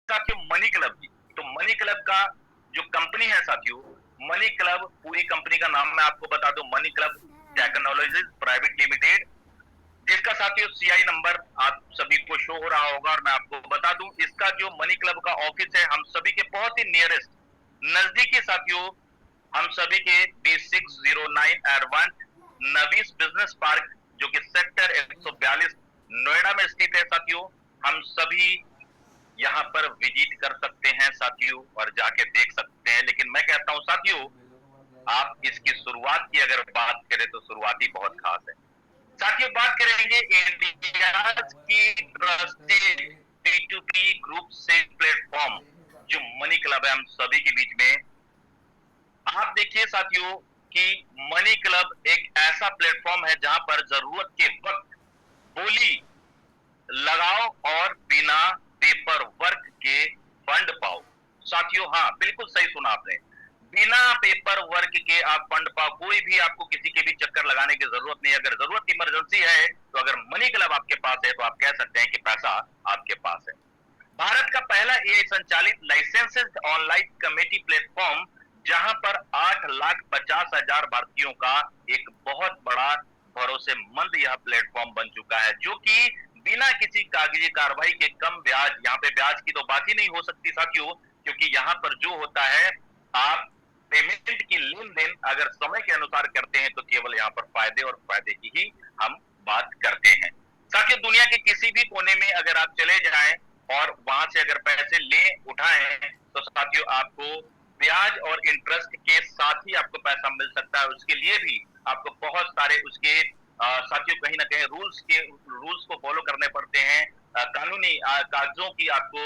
साथियों money club की। तो मनी क्लब का जो कंपनी है साथियों, मनी क्लब पूरी कंपनी का नाम मैं आपको बता दूं, money club technologies private limited, जिसका साथियों सीआई नंबर आप सभी को शो हो रहा होगा। और मैं आपको बता दूं, इसका जो मनी क्लब का ऑफिस है हम सभी के बहुत ही नियरेस्ट नजदीकी साथियों, हम सभी के B609 एडवांस नवीस बिजनेस पार्क, जो कि सेक्टर 142 नोएडा में स्थित है साथियों। हम सभी यहाँ पर विजिट कर सकते हैं साथियों और जाके देख सकते हैं। लेकिन मैं कहता हूँ साथियों, आप इसकी शुरुआत की अगर बात करें तो शुरुआत ही बहुत खास है साथियों। बात करेंगे इंडिया की ट्रस्टेड P2P ग्रुप से प्लेटफॉर्म जो मनी क्लब है हम सभी के बीच में। आप देखिए साथियों कि मनी क्लब एक ऐसा प्लेटफॉर्म है जहां पर जरूरत के वक्त बोली लगाओ और बिना पेपर वर्क के फंड पाओ साथियों। हाँ, बिल्कुल सही सुना आपने, बिना पेपर वर्क के आप फंड पाओ। कोई भी आपको किसी के भी चक्कर लगाने की जरूरत नहीं। अगर जरूरत इमरजेंसी है तो अगर मनी क्लब आपके पास है तो आप कह सकते हैं कि पैसा आपके पास है। भारत का पहला एआई संचालित लाइसेंसेड ऑनलाइन कमेटी प्लेटफॉर्म, जहां पर 8,50,000 भारतीयों का एक बहुत बड़ा भरोसेमंद यह प्लेटफॉर्म बन चुका है, जो कि बिना किसी कागजी कार्रवाई के कम ब्याज, यहाँ पे ब्याज की तो बात ही नहीं हो सकती साथियों, क्योंकि यहाँ पर जो होता है, आप पेमेंट की लेन देन अगर समय के अनुसार करते हैं तो केवल यहाँ पर फायदे और फायदे की ही हम बात करते हैं साथियों। दुनिया के किसी भी कोने में अगर आप चले जाएं और वहां से अगर पैसे ले उठाएं तो साथियों आपको ब्याज और इंटरेस्ट के साथ ही आपको पैसा मिल सकता है। उसके लिए भी आपको बहुत सारे उसके साथियों कहीं ना कहीं रूल्स को फॉलो करने पड़ते हैं। कानूनी कागजों की आपको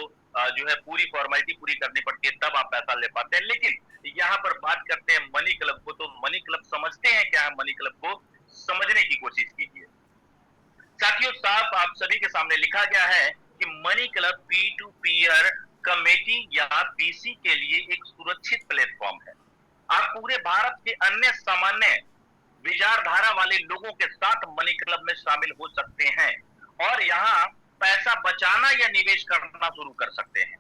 जो है पूरी फॉर्मेलिटी पूरी करनी पड़ती है, तब आप पैसा ले पाते हैं। लेकिन यहाँ पर बात करते हैं मनी क्लब को, तो मनी क्लब समझते हैं क्या है, मनी क्लब को समझने की कोशिश कीजिए साथियों। साफ आप सभी के सामने लिखा गया है कि मनी क्लब P2Peer कमेटी या पीसी के लिए एक सुरक्षित प्लेटफॉर्म है। आप पूरे भारत के अन्य सामान्य विचारधारा वाले लोगों के साथ मनी क्लब में शामिल हो सकते हैं और यहाँ पैसा बचाना या निवेश करना शुरू कर सकते हैं।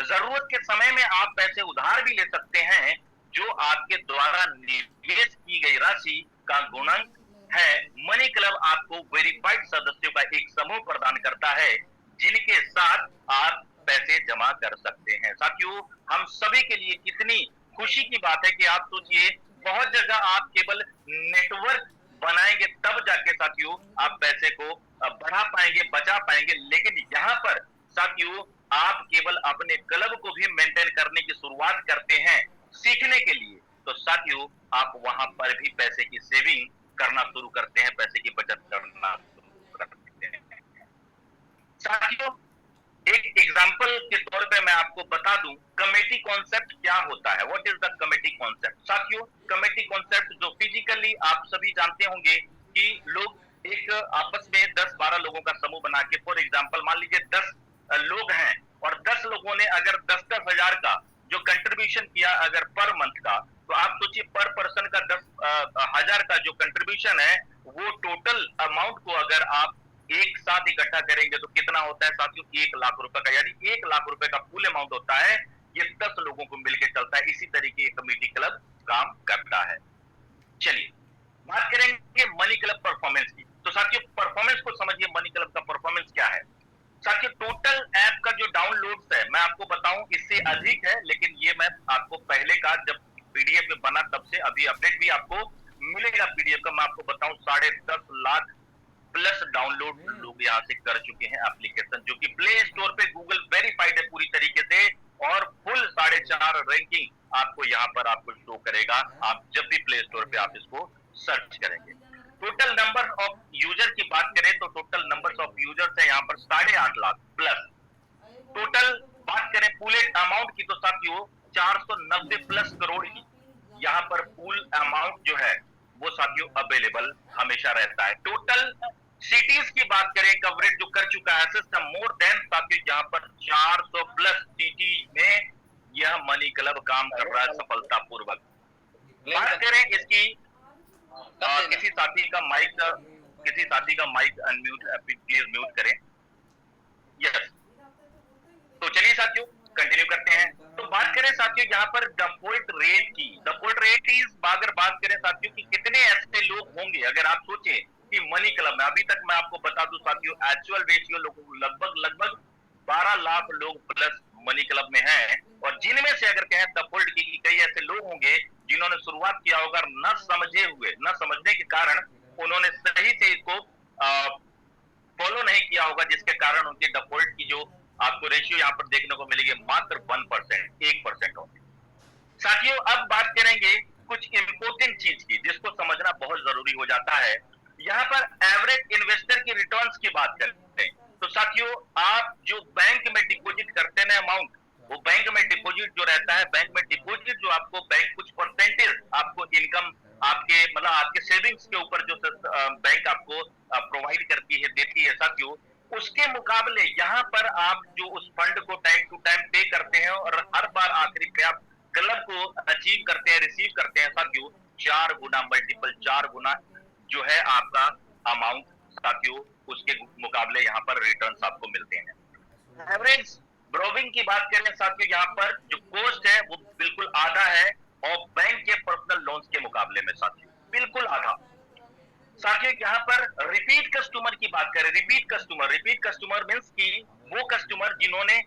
जरूरत के समय में आप पैसे उधार भी ले सकते हैं, जो आपके द्वारा निवेश की गई राशि का गुणक है। मनी क्लब आपको वेरीफाइड सदस्यों का एक समूह प्रदान करता है, जिनके साथ आप पैसे जमा कर सकते हैं साथियों। हम सभी के लिए कितनी खुशी की बात है कि आप सोचिए, बहुत जगह आप केवल नेटवर्क बनाएंगे तब जाके साथियों आप पैसे को बढ़ा पाएंगे, बचा पाएंगे। लेकिन यहाँ पर साथियों आप केवल अपने क्लब को भी मेंटेन करने की शुरुआत करते हैं सीखने के लिए, तो साथियों आप वहां पर भी पैसे की सेविंग करना शुरू करते हैं, पैसे की बचत करना शुरू करते हैं साथियों। एक एग्जांपल के तौर पे मैं आपको बता दूं, कमेटी कॉन्सेप्ट क्या होता है। What is the committee concept साथियों? कमेटी कॉन्सेप्ट जो फिजिकली आप सभी जानते होंगे कि लोग एक आपस में 10-12 लोगों का समूह बना के, फॉर एग्जांपल मान लीजिए 10 लोग हैं और 10 लोगों ने अगर 10-10 हजार का जो कंट्रीब्यूशन किया अगर पर मंथ का, तो आप सोचिए पर पर्सन का 10,000 का जो कंट्रीब्यूशन है, वो टोटल अमाउंट को अगर आप एक साथ इकट्ठा करेंगे तो कितना होता है साथियों? 1 लाख रुपए का, यानी 1 लाख रुपए का फुल अमाउंट होता है। ये 10 लोगों को मिलकर चलता है। इसी तरीके ये कमेटी क्लब काम करता है। चलिए बात करेंगे मनी क्लब परफॉर्मेंस की। तो साथियों परफॉर्मेंस को समझिए, मनी क्लब का परफॉर्मेंस क्या है साथियों। टोटल ऐप का जो डाउनलोड्स है मैं आपको बताऊं इससे अधिक है, लेकिन ये मैं आपको पहले का जब पीडीएफ में बना तब से अभी अपडेट भी आपको मिलेगा पीडीएफ का। मैं आपको बताऊं 10.5 लाख प्लस डाउनलोड लोग यहाँ से कर चुके हैं एप्लीकेशन, जो कि प्ले स्टोर पे गूगल वेरीफाइड है पूरी तरीके से, और फुल 4.5 रैंकिंग आपको यहाँ पर आपको शो करेगा आप जब भी प्ले स्टोर पे आप इसको सर्च करेंगे। टोटल नंबर ऑफ यूजर की बात करें तो टोटल नंबर ऑफ यूजर्स है यहाँ पर 8.5 लाख प्लस। टोटल बात करें पूल अमाउंट की तो साथियों 490 प्लस करोड़ की यहाँ पर पूल अमाउंट जो है वो साथियों अवेलेबल हमेशा रहता है। टोटल सिटीज की बात करें, कवरेज जो कर चुका है सिस्टम मोर देन साथियों यहाँ पर 400 प्लस सिटी में यह मनी क्लब काम कर रहा है सफलतापूर्वक। बात करें इसकी किसी साथी का माइक अनम्यूट, प्लीज म्यूट करें। यस, तो चलिए साथियों साथियों यहाँ पर डिफॉल्ट रेट इज, अगर बात करें साथियों कि कितने ऐसे लोग होंगे, अगर आप सोचें कि मनी क्लब में अभी तक मैं आपको बता दूं साथियों, एक्चुअल रेशियो लोगों लगभग 12 लाख लोग प्लस मनी क्लब में हैं, और जिनमें से अगर कहें डिफॉल्ट की कई ऐसे लोग होंगे जिन्होंने शुरुआत किया होगा न समझने के कारण उन्होंने सही से इसको फॉलो नहीं किया होगा, जिसके कारण उनकी डिफॉल्ट की जो आपको रेशियो यहाँ पर देखने को मिलेगी मात्र 1%, 1% होगी। साथियों अब बात करेंगे कुछ इंपोर्टेंट चीज की जिसको समझना बहुत जरूरी हो जाता है। यहाँ पर एवरेज इन्वेस्टर की रिटर्न्स की बात करते हैं तो साथियों, आप जो बैंक में डिपॉजिट करते हैं अमाउंट, वो बैंक में डिपॉजिट जो रहता है, बैंक में डिपॉजिट जो आपको बैंक कुछ परसेंटेज आपको इनकम आपके मतलब आपके सेविंग्स के ऊपर जो बैंक आपको प्रोवाइड करती है, देती है साथियों, उसके मुकाबले यहाँ पर आप जो उस फंड को टाइम टू टाइम पे करते हैं और हर बार आखिरी पे आप क्लब को अचीव करते हैं, रिसीव करते हैं साथियों, 4 गुना मल्टीपल 4 गुना जो है आपका अमाउंट साथियों, उसके मुकाबले यहाँ पर रिटर्न्स आपको मिलते हैं। एवरेज ब्रोविंग की बात करें साथियों, यहाँ पर जो कॉस्ट है वो बिल्कुल आधा है और बैंक के पर्सनल लोन्स के मुकाबले में साथियों बिल्कुल आधा। साथियों यहाँ पर रिपीट कस्टमर की बात करें, रिपीट कस्टमर मींस कि वो कस्टमर जिन्होंने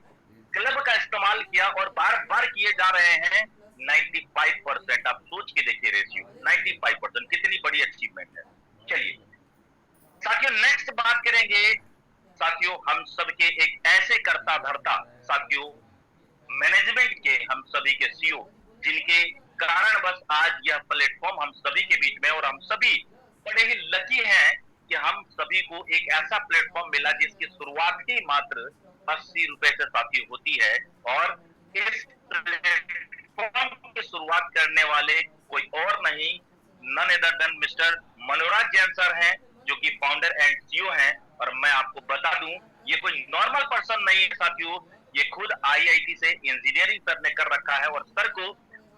क्लब का इस्तेमाल किया और बार बार किए जा रहे हैं, 95%। आप सोच के देखिए रेशियो 95%, कितनी बड़ी अचीवमेंट है। चलिए साथियों नेक्स्ट बात करेंगे साथियों, हम सबके एक ऐसे करता धरता साथियों मैनेजमेंट के, हम सभी के सीईओ, जिनके कारण बस आज यह प्लेटफॉर्म हम सभी के बीच में, और हम सभी बड़े ही लकी हैं कि हम सभी को एक ऐसा प्लेटफॉर्म मिला जिसकी शुरुआत ही मात्र 80 रुपए से साथी होती है, और इस प्लेटफॉर्म की शुरुआत करने वाले कोई और नहीं, none other than mister Manoraj Jain sir हैं, जो कि फाउंडर एंड सीईओ हैं। और मैं आपको बता दूं ये कोई नॉर्मल पर्सन नहीं है साथियों, ये खुद आईआईटी से इंजीनियरिंग सर ने कर रखा है, और सर को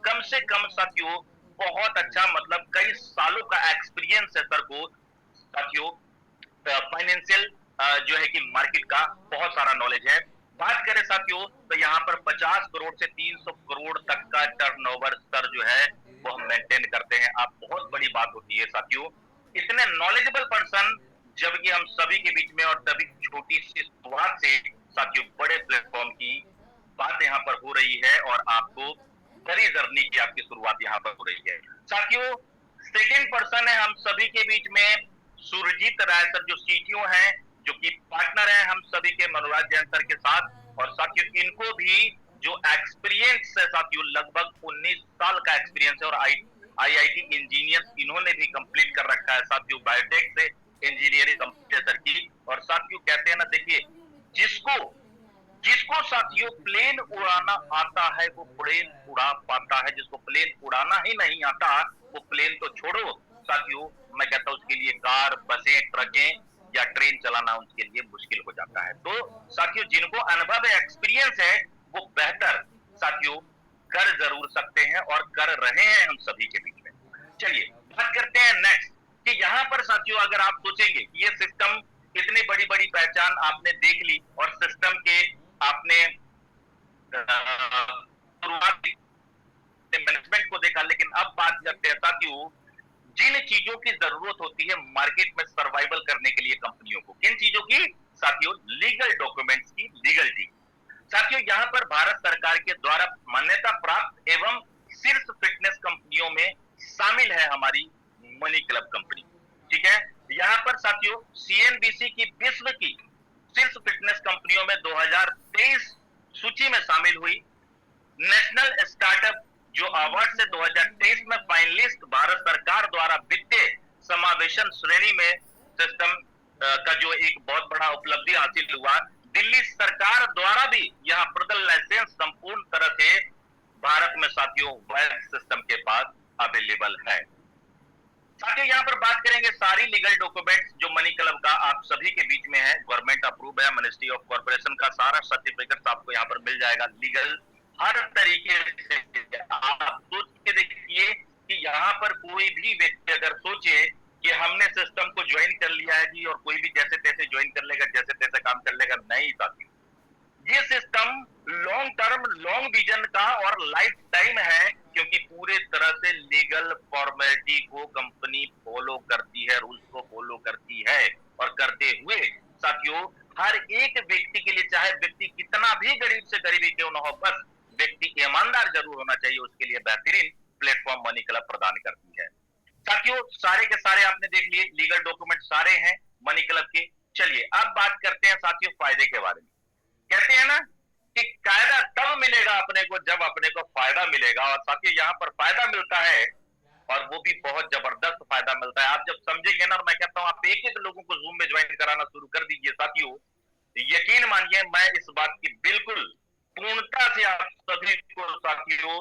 कम से कम साथियों बहुत अच्छा मतलब कई सालों का एक्सपीरियंस है सर को साथियों, फाइनेंशियल जो है कि मार्केट का बहुत सारा नॉलेज है। बात करें साथियों तो यहाँ पर 50 करोड़ से 300 करोड़ तक का टर्नओवर सर जो है वो हम मेंटेन करते हैं। आप बहुत बड़ी बात होती है साथियों, इतने नॉलेजेबल पर्सन जबकि हम सभी के बीच में, और तभी छोटी सी शुरुआत से साथियों बड़े प्लेटफॉर्म की बात यहाँ पर हो रही है, और आपको बड़ी जर्नी की आपकी शुरुआत यहाँ पर हो रही है साथियों। सेकेंड पर्सन है हम सभी के बीच में सुरजीत राय सर, जो सीटीओ हैं, जो कि पार्टनर हैं हम सभी के मनोराज जैन सर के साथ। और साथियों इनको भी जो एक्सपीरियंस है साथियों, लगभग 19 साल का एक्सपीरियंस है, और आईआईटी इंजीनियर इन्होंने भी कंप्लीट कर रखा है साथियों, बायोटेक से इंजीनियरिंग कंप्लीट है सर की। और साथियों कहते हैं ना, देखिए जिसको जिसको साथियों प्लेन उड़ाना आता है वो प्लेन उड़ा पाता है, जिसको प्लेन उड़ाना ही नहीं आता वो प्लेन तो छोड़ो साथियों, मैं कहता हूं उसके लिए कार, बसें, ट्रकें या ट्रेन चलाना उनके लिए मुश्किल हो जाता है। तो साथियों जिनको अनुभव है, एक्सपीरियंस है, वो बेहतर साथियों कर जरूर सकते हैं और कर रहे हैं हम सभी के बीच में। चलिए बात करते हैं नेक्स्ट कि यहाँ पर साथियों अगर आप सोचेंगे कि ये सिस्टम इतनी बड़ी बड़ी पहचान आपने देख ली और सिस्टम के आपने शुरुआत मैनेजमेंट को देखा, लेकिन अब बात करते हैं साथियों जिन चीजों की जरूरत होती है मार्केट में सर्वाइवल करने के लिए कंपनियों को, किन चीजों की साथियों? लीगल डॉक्यूमेंट्स की लीगलिटी। साथियों यहाँ पर भारत सरकार के द्वारा मान्यता प्राप्त एवं शीर्ष फिटनेस कंपनियों में शामिल है हमारी मनी क्लब कंपनी, ठीक है। यहाँ पर साथियों सीएनबीसी की विश्व की शीर्ष फिटनेस कंपनियों में 2023 सूची में शामिल हुई। नेशनल स्टार्टअप जो अवार्ड से 2023 में फाइनलिस्ट भारत सरकार द्वारा वित्तीय समावेशन श्रेणी में सिस्टम का जो एक बहुत बड़ा उपलब्धि हासिल हुआ। दिल्ली सरकार द्वारा भी यह प्रदल लाइसेंस संपूर्ण तरह से भारत में साथियों वेल्थ सिस्टम के पास अवेलेबल है। साथियों यहाँ पर बात करेंगे सारी लीगल डॉक्यूमेंट्स जो मनी क्लब का आप सभी के बीच में है, गवर्नमेंट अप्रूव है, मिनिस्ट्री ऑफ कॉर्पोरेशन का सारा सर्टिफिकेट आपको यहाँ पर मिल जाएगा लीगल हर तरीके से। आप सोच के देखिए कि यहाँ पर कोई भी व्यक्ति अगर सोचे कि हमने सिस्टम को ज्वाइन कर लिया है जी और कोई भी जैसे तैसे ज्वाइन कर लेगा, जैसे तैसे काम कर लेगा, नहीं साथियों, ये system long term long vision का और लाइफ टाइम है, क्योंकि पूरे तरह से लीगल फॉर्मेलिटी को कंपनी फॉलो करती है, रूल्स को फॉलो करती है, और करते हुए साथियों हर एक व्यक्ति के लिए, चाहे व्यक्ति कितना भी गरीब से गरीबी क्यों न हो, बस व्यक्ति ईमानदार जरूर होना चाहिए, उसके लिए बेहतरीन प्लेटफॉर्म मनी क्लब प्रदान करती है। साथियों सारे के सारे आपने देख लिए, लीगल डॉक्यूमेंट सारे हैं मनी क्लब के। चलिए अब बात करते हैं साथियों फायदे के बारे में। कहते हैं ना कि कायदा तब मिलेगा अपने को जब अपने को फायदा मिलेगा, और साथियों यहाँ पर फायदा मिलता है, और वो भी बहुत जबरदस्त फायदा मिलता है। आप जब समझेंगे ना, और मैं कहता हूँ आप एक एक लोगों को जूम में ज्वाइन कराना शुरू कर दीजिए साथियों, यकीन मानिए मैं इस बात की बिल्कुल पूर्णता से आप सभी को साथियों,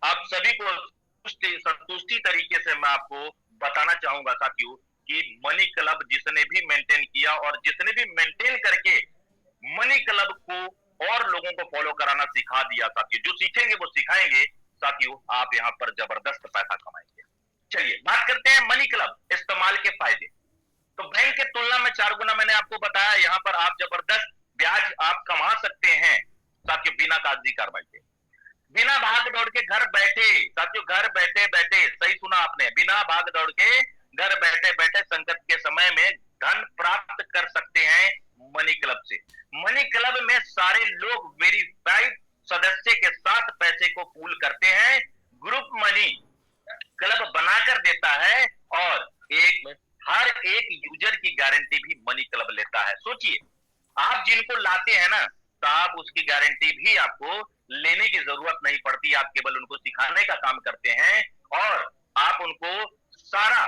आप सभी को संतुष्टि तरीके से मैं आपको बताना चाहूंगा साथियों कि मनी क्लब जिसने भी मेंटेन किया और जिसने भी मेंटेन करके मनी क्लब को और लोगों को फॉलो कराना सिखा दिया साथियों, जो सीखेंगे वो सिखाएंगे साथियों, आप यहाँ पर जबरदस्त पैसा कमाएंगे। चलिए बात करते हैं मनी क्लब इस्तेमाल के फायदे। तो बैंक के तुलना में 4 गुना मैंने आपको बताया, यहाँ पर आप जबरदस्त ब्याज आप कमा सकते हैं साथियों, बिना कागजी कार्रवाई के, बिना भाग दौड़ के, घर बैठे साथियों, घर बैठे बैठे, सही सुना आपने, बिना भाग दौड़ के घर बैठे बैठे संकट के समय में धन प्राप्त कर सकते हैं मनी क्लब से। मनी क्लब में सारे लोग वेरीफाइड सदस्य के साथ पैसे को पूल करते हैं, ग्रुप मनी क्लब बनाकर देता है, और हर एक यूजर की गारंटी भी मनी क्लब लेता है। सोचिए आप जिनको लाते हैं ना, तो आप उसकी गारंटी भी आपको लेने की जरूरत नहीं पड़ती, आप केवल उनको सिखाने का काम करते हैं, और आप उनको सारा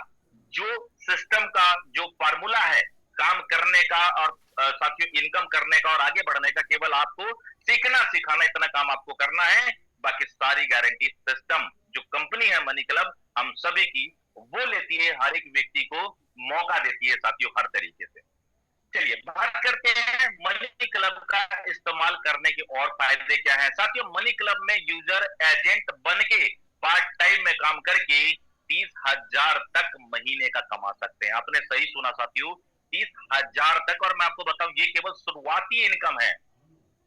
जो सिस्टम का जो फार्मूला है काम करने का और साथियों इनकम करने का और आगे बढ़ने का, केवल आपको सीखना सिखाना इतना काम आपको करना है। बाकी सारी गारंटी सिस्टम जो कंपनी है मनी क्लब हम सभी की, वो लेती है, हर एक व्यक्ति को मौका देती है साथियों हर तरीके से। चलिए बात करते हैं मनी क्लब का इस्तेमाल करने के और फायदे क्या हैं साथियों। मनी क्लब में यूजर एजेंट बन के पार्ट टाइम में काम करके 30,000 तक महीने का कमा सकते हैं। आपने सही सुना साथियों, 30,000 तक। और मैं आपको बताऊं ये केवल शुरुआती इनकम है।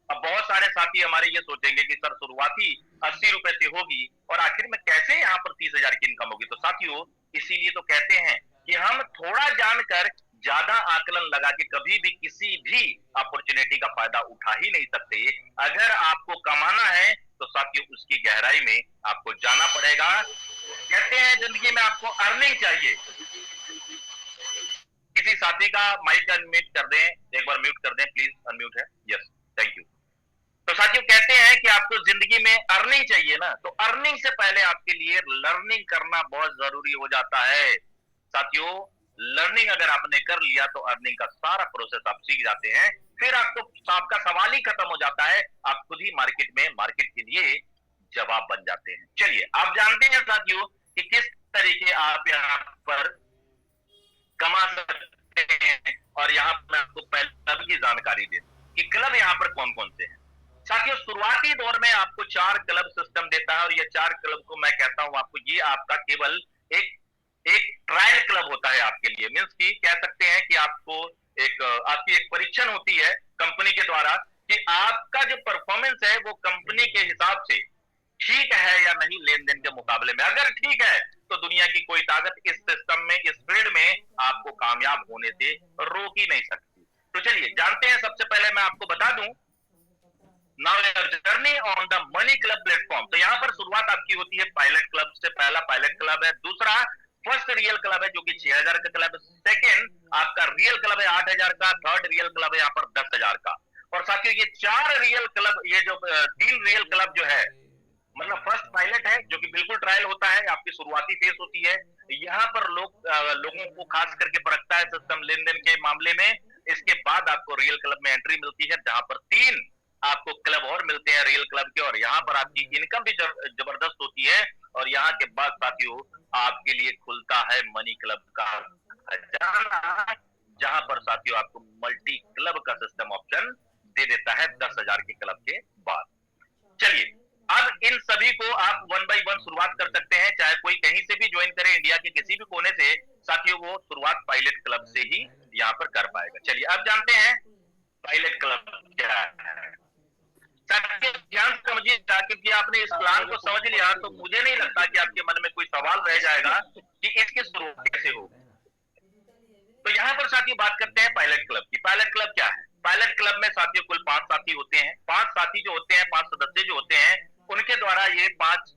अब बहुत सारे साथी हमारे ये सोचेंगे कि सर शुरुआती 80 रुपए से होगी और आखिर में कैसे यहाँ पर 30,000 की इनकम होगी। तो साथियों इसीलिए तो कहते हैं कि हम थोड़ा जानकर ज्यादा आकलन लगा के कभी भी किसी भी अपॉर्चुनिटी का फायदा उठा ही नहीं सकते। अगर आपको कमाना है तो साथियों उसकी गहराई में आपको जाना पड़ेगा। कहते हैं जिंदगी में आपको अर्निंग चाहिए। किसी साथी का माइक अनम्यूट कर दें, एक बार म्यूट कर दें प्लीज, अनम्यूट है, यस थैंक यू। तो साथियों कहते हैं कि आपको जिंदगी में अर्निंग चाहिए ना, तो अर्निंग से पहले आपके लिए लर्निंग करना बहुत जरूरी हो जाता है साथियों। लर्निंग अगर आपने कर लिया तो अर्निंग का सारा प्रोसेस आप सीख जाते हैं, फिर आपका सवाल ही खत्म हो जाता है, आप खुद ही मार्केट के लिए जवाब बन जाते हैं। चलिए आप जानते हैं साथियों कि किस तरीके आप यहाँ पर कमा सकते हैं, और यहाँ पर मैं आपको पहले की जानकारी दे कि क्लब यहाँ पर कौन कौन से हैं। साथियों शुरुआती दौर में आपको 4 क्लब सिस्टम देता है, और ये 4 क्लब को मैं कहता हूं आपको, ये आपका केवल एक ट्रायल क्लब होता है आपके लिए। मींस की कह सकते हैं कि आपकी एक परीक्षण होती है कंपनी के द्वारा कि आपका जो परफॉर्मेंस है वो कंपनी के हिसाब से ठीक है या नहीं लेन देन के मुकाबले में। अगर ठीक है तो दुनिया की कोई ताकत इस सिस्टम में, इस फील्ड में आपको कामयाब होने से रोक ही नहीं सकती। तो चलिए जानते हैं, सबसे पहले मैं आपको बता दूं now your journey on the money club platform. तो यहाँ पर शुरुआत आपकी होती है पायलट क्लब से। पहला पायलट क्लब है, दूसरा फर्स्ट रियल क्लब है जो कि 6,000 का क्लब, सेकंड आपका रियल क्लब है 8,000 का, थर्ड रियल क्लब है यहाँ पर 10,000 का। और साथियों ये 4 रियल क्लब, ये जो 3 रियल क्लब जो है, मतलब फर्स्ट पायलट है जो कि बिल्कुल ट्रायल होता है, आपकी शुरुआती फेस होती है। यहाँ पर लोगों को खास करके परखता है सिस्टम लेन देन के मामले में। इसके बाद आपको रियल क्लब में एंट्री मिलती है जहां पर 3 आपको क्लब और मिलते हैं रियल क्लब के, और यहाँ पर आपकी इनकम भी जबरदस्त होती है। और यहाँ के बाद साथियों आपके लिए खुलता है मनी क्लब का खजाना, जहां पर साथियों आपको मल्टी क्लब का सिस्टम ऑप्शन दे देता है 10,000 के क्लब के बाद। चलिए अब इन सभी को आप 1 बाय 1 शुरुआत कर सकते हैं, चाहे कोई कहीं से भी ज्वाइन करे, इंडिया के किसी भी कोने से साथियों वो शुरुआत पायलट क्लब से ही यहाँ पर कर पाएगा। चलिए अब जानते हैं पायलट क्लब क्या है। क्योंकि आपने इस प्लान को समझ लिया, तो मुझे नहीं लगता कि आपके मन में कोई सवाल रह जाएगा कि इसकी शुरुआत कैसे हो। तो यहाँ पर साथियों बात करते हैं पायलट क्लब की। पायलट क्लब क्या है? पायलट क्लब में साथियों कुल 5 साथी होते हैं। 5 साथी जो होते हैं, 5 सदस्य जो होते हैं, उनके द्वारा ये 5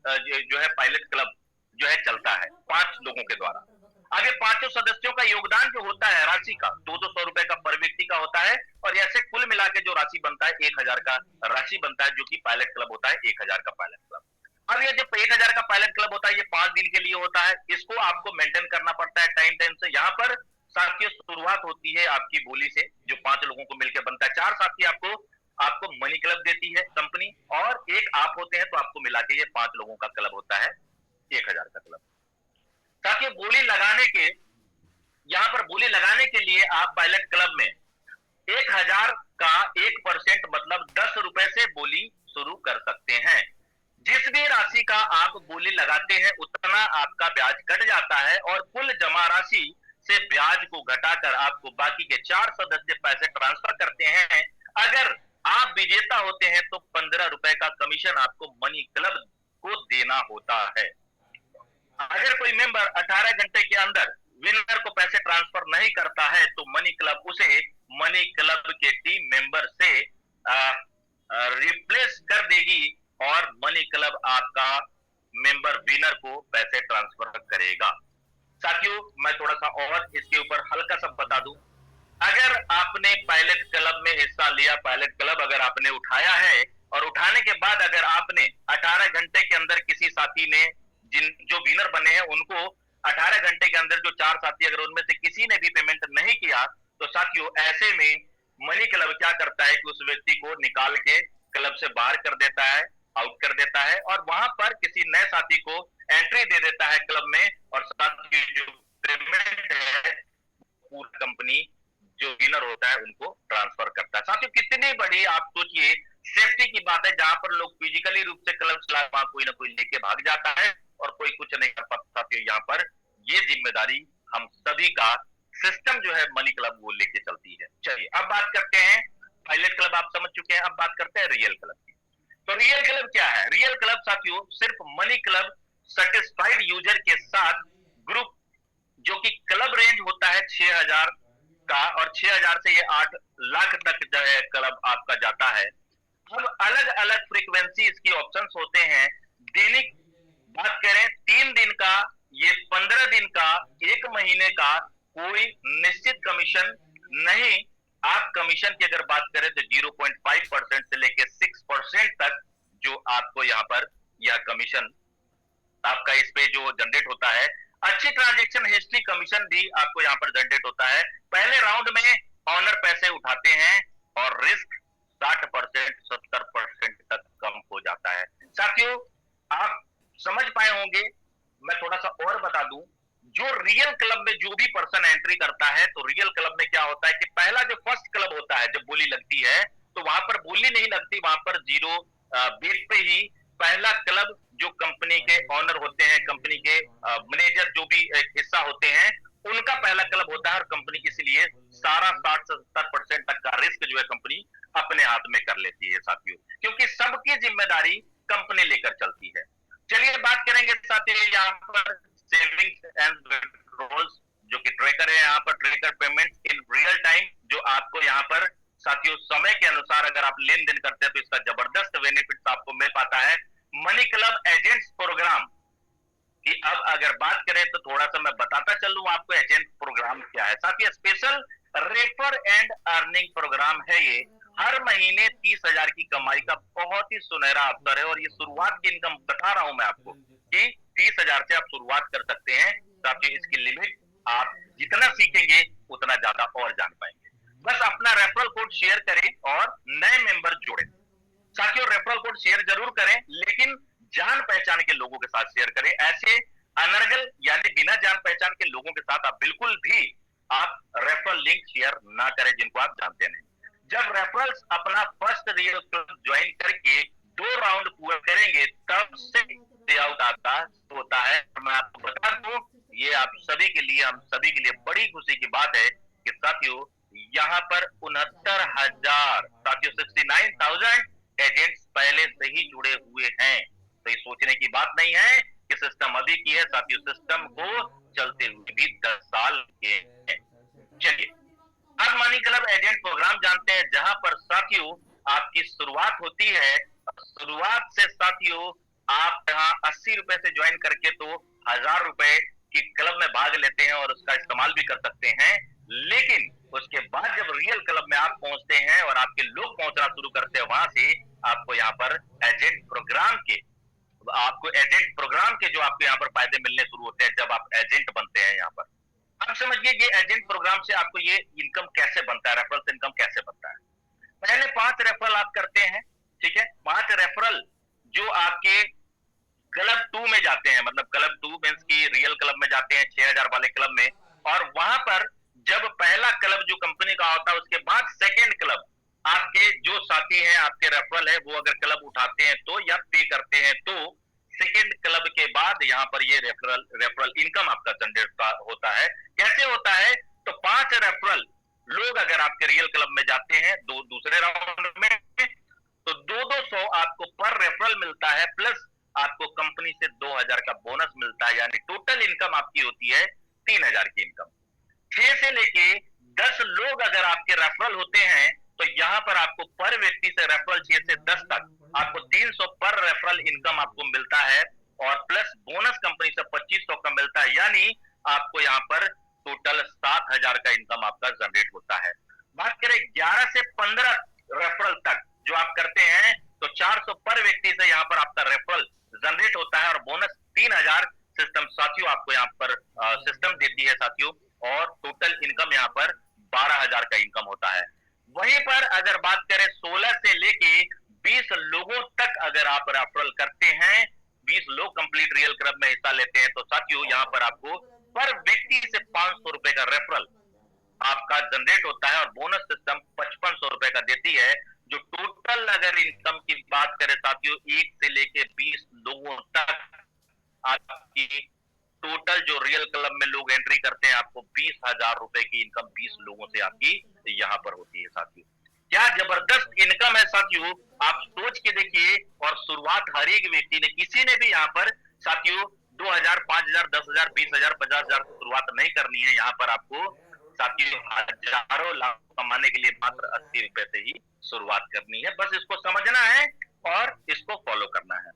जो है पायलट क्लब जो है चलता है 5 लोगों के द्वारा। अब ये पांचों सदस्यों का योगदान जो होता है राशि का 200 रुपए का पर व्यक्ति का होता है, और ऐसे कुल मिला के जो राशि बनता है 1000 का राशि बनता है, जो कि पायलट क्लब होता है 1000 का पायलट क्लब। अब ये जो 1000 का पायलट क्लब होता है, ये 5 दिन के लिए होता है। इसको आपको मेंटेन करना पड़ता है टाइम से। यहाँ पर साथियों शुरुआत होती है आपकी बोली से, जो 5 लोगों को मिलकर बनता है। 4 साथी आपको आपको मनी क्लब देती है कंपनी, और एक आप होते हैं, तो आपको मिला के ये 5 लोगों का क्लब होता है 1000 का क्लब। ताकि बोली लगाने के, यहाँ पर बोली लगाने के लिए आप पायलट क्लब में 1000 का 1% मतलब 10 रुपए से बोली शुरू कर सकते हैं। जिस भी राशि का आप बोली लगाते हैं उतना आपका ब्याज कट जाता है, और कुल जमा राशि से ब्याज को घटाकर आपको बाकी के 4 सदस्य पैसे ट्रांसफर करते हैं। अगर आप विजेता होते हैं तो 15 रुपए का कमीशन आपको मनी क्लब को देना होता है। अगर कोई मेंबर 18 घंटे के अंदर विनर को पैसे ट्रांसफर नहीं करता है, तो मनी क्लब उसे मनी क्लब के टीम मेंबर से रिप्लेस कर देगी, और मनी क्लब आपका मेंबर विनर को पैसे ट्रांसफर करेगा। साथियों मैं थोड़ा सा और इसके ऊपर हल्का सा बता दूं, अगर आपने पायलट क्लब में हिस्सा लिया, पायलट क्लब अगर आपने उठाया है, और उठाने के बाद अगर आपने 18 घंटे के अंदर किसी साथी ने जो विनर बने हैं उनको 18 घंटे के अंदर जो 4 साथी अगर उनमें से किसी ने भी पेमेंट नहीं किया, तो साथियों ऐसे में मनी क्लब क्या करता है कि उस व्यक्ति को निकाल के क्लब से बाहर कर देता है, आउट कर देता है, और वहां पर किसी नए साथी को एंट्री दे देता है क्लब में, और साथ ही जो पेमेंट है पूरी कंपनी जो विनर होता है उनको ट्रांसफर करता है। साथियों कितनी बड़ी आप सोचिए सेफ्टी की बात है, जहां पर लोग फिजिकली रूप से क्लब चला वहां कोई ना कोई लेके भाग जाता है और कोई कुछ नहीं कर पाता। साथियों यहाँ पर ये जिम्मेदारी हम सभी का सिस्टम जो है मनी क्लब वो लेके चलती है। चलिए अब बात करते हैं, पायलट क्लब आप समझ चुके हैं, अब बात करते हैं रियल क्लब की। तो रियल क्लब क्या है? रियल क्लब साथियों सिर्फ मनी क्लब सेटिस्फाइड यूजर के साथ ग्रुप, जो कि क्लब रेंज होता है 6000 का, और 6000 से ये 8 लाख तक जो है क्लब आपका जाता है। अब अलग अलग फ्रीक्वेंसी इसकी ऑप्शंस होते हैं। दैनिक बात करें 3 दिन का, ये 15 दिन का, 1 महीने का, कोई निश्चित कमीशन नहीं। आप कमीशन की अगर बात करें तो 0.5% से लेकर 6% तक जो आपको यहाँ पर यह कमीशन आपका इस पे जो जनरेट होता है। अच्छी ट्रांजैक्शन हिस्ट्री कमीशन भी आपको यहाँ पर जनरेट होता है। पहले राउंड में ऑनर पैसे उठाते हैं और रिस्क 60% 70% तक कम हो जाता है। साथियों आप समझ पाए होंगे, मैं थोड़ा सा और बता दूं, जो रियल क्लब में जो भी पर्सन एंट्री करता है, तो रियल क्लब में क्या होता है कि पहला जो फर्स्ट क्लब होता है, जब बोली लगती है तो वहां पर बोली नहीं लगती, वहां पर जीरो बेस पे ही पहला क्लब जो कंपनी के ऑनर होते हैं, कंपनी के मैनेजर जो भी हिस्सा होते हैं, उनका पहला क्लब होता है, और कंपनी इसलिए सारा 60 से 70% तक का रिस्क जो है कंपनी अपने हाथ में कर लेती है साथियों, क्योंकि सबकी जिम्मेदारी कंपनी लेकर चलती है। चलिए बात करेंगे साथियों यहाँ पर सेविंग्स एंड विड्रॉल्स, जो कि ट्रैकर है, यहाँ पर tracker payment in real time, जो आपको यहाँ पर साथियों समय के अनुसार अगर आप लेन देन करते हैं तो इसका जबरदस्त बेनिफिट आपको मिल पाता है। मनी क्लब एजेंट्स प्रोग्राम की अब अगर बात करें तो थोड़ा सा मैं बताता चलूं आपको एजेंट प्रोग्राम क्या है। साथ ही special refer and earning programme है ये। हर महीने 30,000 की कमाई का बहुत ही सुनहरा अवसर है, और ये शुरुआत की इनकम बता रहा हूं मैं आपको कि 30,000 से आप शुरुआत कर सकते हैं। ताकि इसकी लिमिट आप जितना सीखेंगे उतना ज्यादा और जान पाएंगे। बस अपना रेफरल कोड शेयर करें और नए मेंबर जोड़ें। साथियों रेफरल कोड शेयर जरूर करें, लेकिन जान पहचान के लोगों के साथ शेयर करें। ऐसे अनर्गल यानी बिना जान पहचान के लोगों के साथ आप बिल्कुल भी आप रेफरल लिंक शेयर ना करें जिनको आप जानते नहीं। जब रेफरल्स अपना फर्स्ट रियल क्लब ज्वाइन करके 2 राउंड पूरा करेंगे तब से पे आउट आता होता है। मैं आपको बता दूं ये आप सभी के लिए, हम सभी के लिए बड़ी खुशी की बात है कि साथियों यहाँ पर 69,000 साथियों 69,000 एजेंट्स पहले पहले से ही जुड़े हुए हैं। तो ये सोचने की बात नहीं है कि सिस्टम अभी की है साथियों, सिस्टम को चलते हुए भी 10 साल के हैं। चलिए, अब मनी क्लब एजेंट प्रोग्राम जानते हैं, जहां पर साथियों आपकी शुरुआत होती है। शुरुआत से साथियों आप यहाँ 80 रुपए से ज्वाइन करके तो 1000 रुपए की क्लब में भाग लेते हैं और उसका इस्तेमाल भी कर सकते हैं। लेकिन उसके बाद जब रियल क्लब में आप पहुंचते हैं और आपके लोग पहुंचना शुरू करते हैं, वहां से आपको यहाँ पर एजेंट प्रोग्राम के जो आपको यहाँ पर फायदे मिलने शुरू होते हैं जब आप एजेंट बनते हैं। यहाँ पर अब समझिए ये एजेंट प्रोग्राम से आपको ये इनकम कैसे बनता है, रेफरल इनकम कैसे बनता है। पहले 5 रेफरल आप करते हैं, ठीक है। 5 रेफरल जो आपके क्लब 2 में जाते हैं, मतलब क्लब 2 मींस की रियल क्लब में जाते हैं 6000 वाले क्लब में, और वहां पर जब पहला क्लब जो कंपनी का होता है उसके बाद सेकेंड क्लब आपके जो साथी हैं, आपके रेफरल है, वो अगर क्लब उठाते हैं तो या पे करते हैं तो सेकेंड क्लब के बाद यहाँ पर ये रेफरल इनकम आपका जनरेट होता है। कैसे होता है? तो 5 रेफरल लोग अगर आपके रियल क्लब में जाते हैं दूसरे राउंड में, तो 200 आपको पर रेफरल मिलता है, प्लस आपको कंपनी से 2000 का बोनस मिलता है, यानी टोटल इनकम आपकी होती है 3000 की इनकम। 6 से लेके 10 लोग अगर आपके रेफरल होते हैं तो यहां पर आपको पर व्यक्ति से रेफरल 6 से 10 तक आपको 300 पर रेफरल इनकम आपको मिलता है, और प्लस बोनस कंपनी से 2500 का मिलता है, यानी आपको यहां पर टोटल 7000 का इनकम आपका जनरेट होता है। बात करें 11 से 15 रेफरल तक जो आप करते हैं तो 400 पर व्यक्ति से यहां पर आपका रेफरल जनरेट होता है, और बोनस 3000 सिस्टम साथियों आपको यहाँ पर सिस्टम देती है साथियों, और टोटल इनकम यहाँ पर 12000 का इनकम होता है। वहीं पर अगर बात करें 16 से लेके 20 लोगों तक अगर आप रेफरल करते हैं, 20 लोग कंप्लीट रियल क्लब में हिस्सा लेते हैं, तो साथियों यहाँ पर आपको पर व्यक्ति से 500 रुपए का रेफरल आपका जनरेट होता है, और बोनस सिस्टम 5500 रुपए का देती है। जो टोटल अगर इनकम की बात करें साथियों 1 से लेके 20 लोगों तक आपकी टोटल जो रियल क्लब में लोग एंट्री करते हैं, आपको 20,000 रुपए की इनकम 20 लोगों से आपकी यहाँ पर होती है साथियों। क्या जबरदस्त इनकम है साथियों, आप सोच के देखिए। और शुरुआत हर एक व्यक्ति ने, किसी ने भी यहाँ पर साथियों 2000, 5000, 10,000, 20,000, 50,000 से शुरुआत नहीं करनी है। यहाँ पर आपको साथियों हजारों लाख कमाने के लिए मात्र 80 रुपए से ही शुरुआत करनी है। बस इसको समझना है और इसको फॉलो करना है।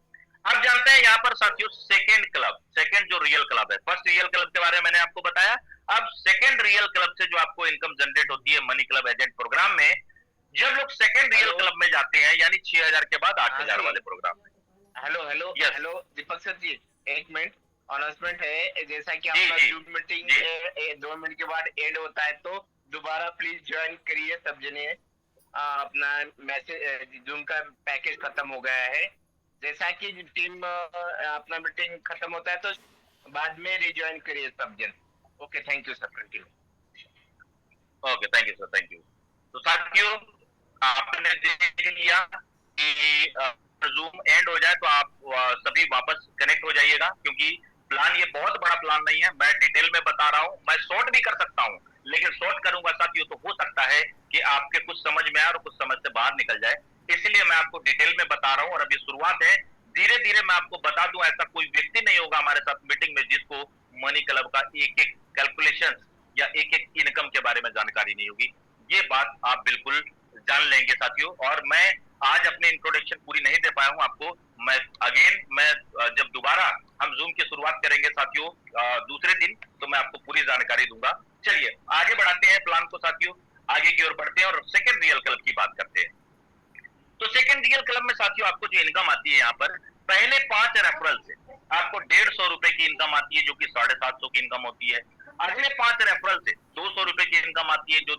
अब जानते हैं यहाँ पर साथियों सेकेंड क्लब, सेकेंड जो रियल क्लब है। फर्स्ट रियल क्लब के बारे में मैंने आपको बताया, अब सेकेंड रियल क्लब से जो आपको इनकम जनरेट होती है मनी क्लब एजेंट प्रोग्राम में, जब लोग सेकेंड रियल क्लब में जाते हैं, यानी 6000 के बाद 8000 वाले प्रोग्राम में। Hello hello Yes. हेलो दीपक सर जी, 1 मिनट अनाउंसमेंट है। जैसा कि जी, आपका जी, जूम मीटिंग जी। 2 मिनट के बाद एंड होता है, तो दोबारा प्लीज ज्वाइन करिए सब जने। अपना मैसेज जूम का पैकेज खत्म हो गया है। जैसा कि टीम अपना मीटिंग खत्म होता है तो बाद में रिज्वाइन करिए सब जन। Okay, thank you sir, continue. Okay, thank you sir, thank you. तो साथियों आपने देख लिया कि जूम एंड हो जाए तो आप सभी वापस कनेक्ट हो जाइएगा, क्योंकि प्लान ये बहुत बड़ा प्लान नहीं है। मैं डिटेल में बता रहा हूँ, मैं शॉर्ट भी कर सकता हूँ, लेकिन शॉर्ट करूंगा साथियों तो हो सकता है कि आपके कुछ समझ में आए और कुछ समझ से बाहर निकल जाए, इसलिए मैं आपको डिटेल में बता रहा हूँ। और अभी शुरुआत है, धीरे धीरे मैं आपको बता दूं, ऐसा कोई व्यक्ति नहीं होगा हमारे साथ मीटिंग में जिसको मनी क्लब का एक एक कैलकुलेशन या एक एक इनकम के बारे में जानकारी नहीं होगी। ये बात आप बिल्कुल जान लेंगे साथियों। और मैं आज अपनी इंट्रोडक्शन पूरी नहीं दे पाया हूं आपको, मैं जब दोबारा हम जूम की शुरुआत करेंगे साथियों दूसरे दिन, तो मैं आपको पूरी जानकारी दूंगा। चलिए आगे बढ़ाते हैं प्लान को साथियों, आगे की ओर बढ़ते हैं और सेकेंड रियल क्लब की बात करते हैं। तो सेकेंड रियल क्लब में साथियों आपको जो इनकम आती है यहाँ पर, पहले 5 रेफरल से आपको 150 रुपए की इनकम आती है, जो कि 750 की इनकम होती है। अगले 5 रेफरल से 200 रुपए की इनकम आती है, जो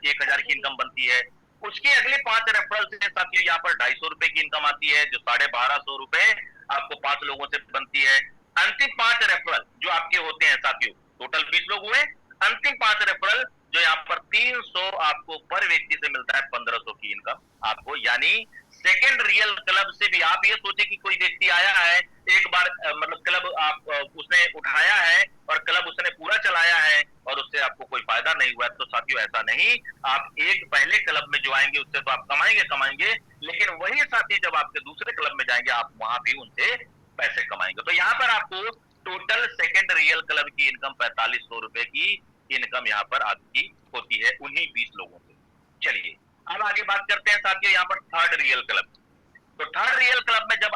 1000 की इनकम बनती है। उसके अगले 5 रेफरल से साथियों यहाँ पर 250 रुपए की इनकम आती है, जो 1250 रुपए आपको 5 लोगों से बनती है। अंतिम 5 रेफरल जो आपके होते हैं साथियों, टोटल 20 लोग हुए, अंतिम 5 रेफरल जो यहाँ पर 300 आपको पर व्यक्ति से मिलता है, 1500 की इनकम आपको। यानी सेकेंड रियल क्लब से भी आप ये सोचे कि कोई व्यक्ति आया है एक बार, मतलब क्लब आप उसने उठाया है और क्लब उसने पूरा चलाया है और उससे आपको कोई फायदा नहीं हुआ, तो साथियों ऐसा नहीं। आप एक पहले क्लब में जो आएंगे उससे तो आप कमाएंगे, लेकिन वही साथी जब आपके दूसरे क्लब में जाएंगे आप वहां भी उनसे पैसे कमाएंगे। तो यहाँ पर आपको टोटल सेकंड रियल क्लब की इनकम 4500 रुपए की इनकम यहाँ पर आपकी होती है उन्हीं 20 लोगों से। चलिए अब आगे बात करते हैं साथियों यहाँ पर थर्ड रियल क्लब। तो थर्ड रियल क्लब में जब